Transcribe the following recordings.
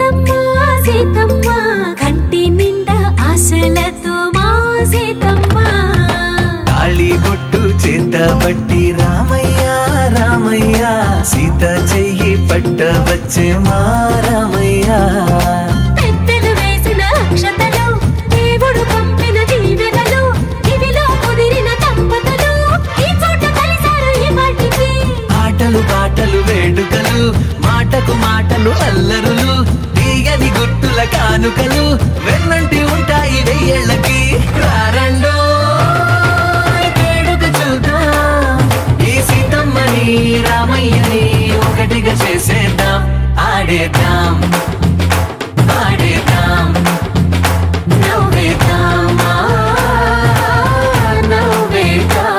సీతమ్మ సీతమ్మ కంటి నిండా ఆశలతో మా సీతమ్మ తాళి బొట్టు చేతబట్టి రామయ్య రామయ్య సీత చెయ్యి పట్టవచ్చే మా రామయ్య పెద్దలు వేసిన అక్షతలు దేవుడు పంపిన దీవెనలు ఇవిలో కుదిరిన దంపతులు ఈ చోట కలిసారు ఈ పాటికి ఆటలు పాటలు వేడుకలు మాటకు మాటలు అల్లరులు తీయని గుట్టుల కానుకలు వెన్నంటి ఉంటాయి వెయ్యేళ్ళకి రారండో వేడుక చూద్దాం ఈ సీతమ్మని రామయ్యని ఒకటిగా చేసేద్దాం ఆడేద్దాం ఆడేద్దాం నవ్వేద్దాం నవ్వేద్దాం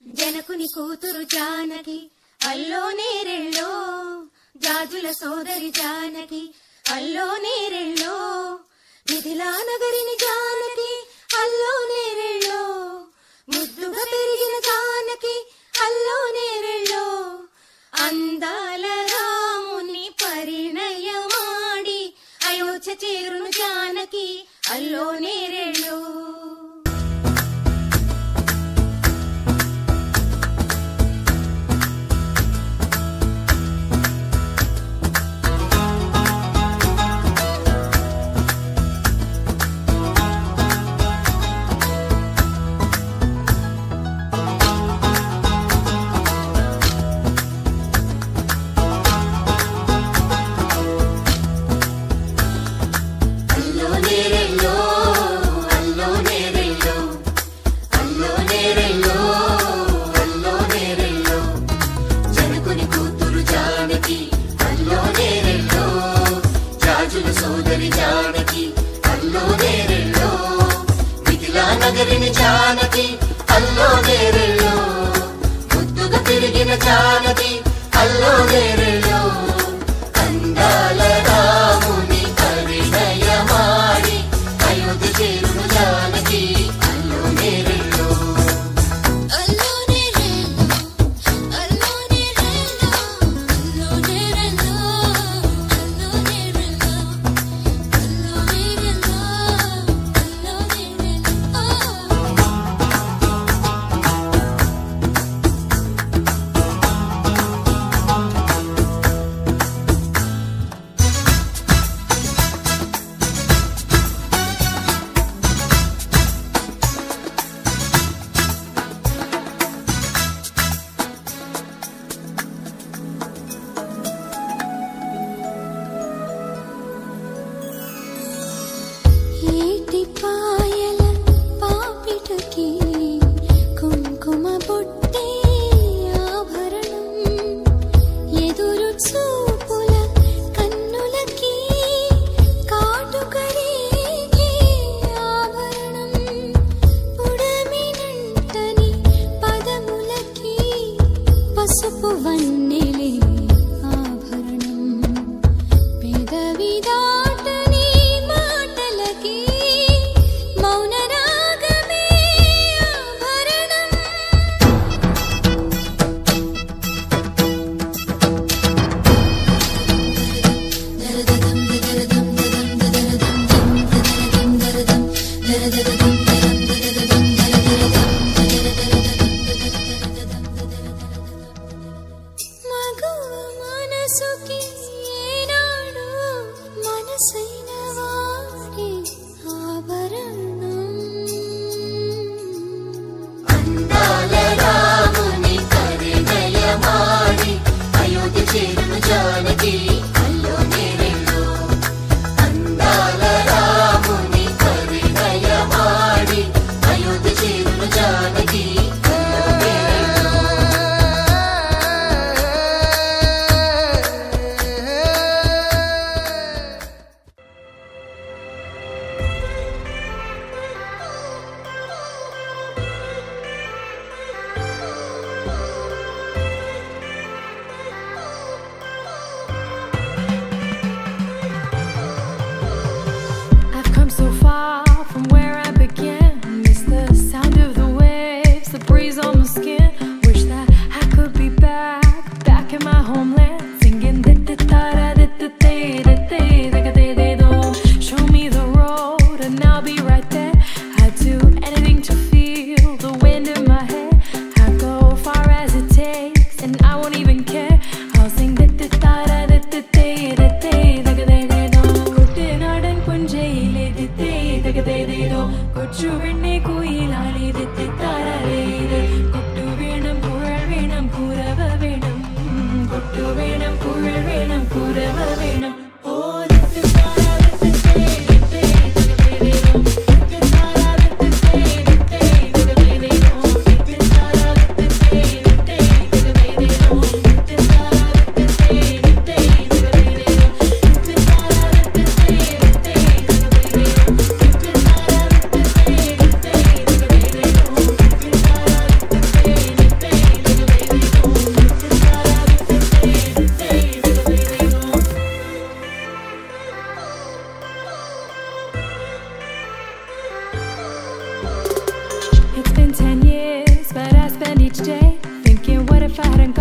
జనకుని కూతురు జానకి అల్లో నేరెళ్ళో జాజుల సోదరి జానకి అల్లో నేరెళ్ళో మిథిలా నగరిని జానకి అల్లో నేరెళ్ళో ముద్దుగా పెరిగిన జానకి అల్లో నేరెళ్ళో అందాల రాముని పరిణయమాడి అయోధ్య చేరును జానకి అల్లో నేరెళ్ళో జానకి అల్లో నేరెళ్ళో ముద్దుగా పెరిగిన జానకి అల్లో నేరెళ్ళో అందాల రాముని పరిణయమాడి అయోధ్య చేరును జానకి అల్లో నేరెళ్ళో మనసైన వాడి ఆభరణం జానకి అల్లో నేరెళ్ళో అందాల రాముని పరిణయమాడి అయోధ్య చేరును జానకి అల్లో నేరెళ్ళో I've come so far from where I began. Miss the sound of the waves, the breeze on my skin. Wish that I could be back in my homeland, singing show me the road and I'll be right there. I'd do anything to feel the wind in my hair. I'd go far as it takes and I won't even care. I'll sing കൊച്ചു വെണ്ണെ കുയിലാളി കൊട്ടു വേണം കുഴൽ വേണം കുരവ വേണം കൊട്ടു വേണം കുഴൽ വേണം കുരവ വേണം ഓ It's been 10 years, but I spend each day thinking, what if I hadn't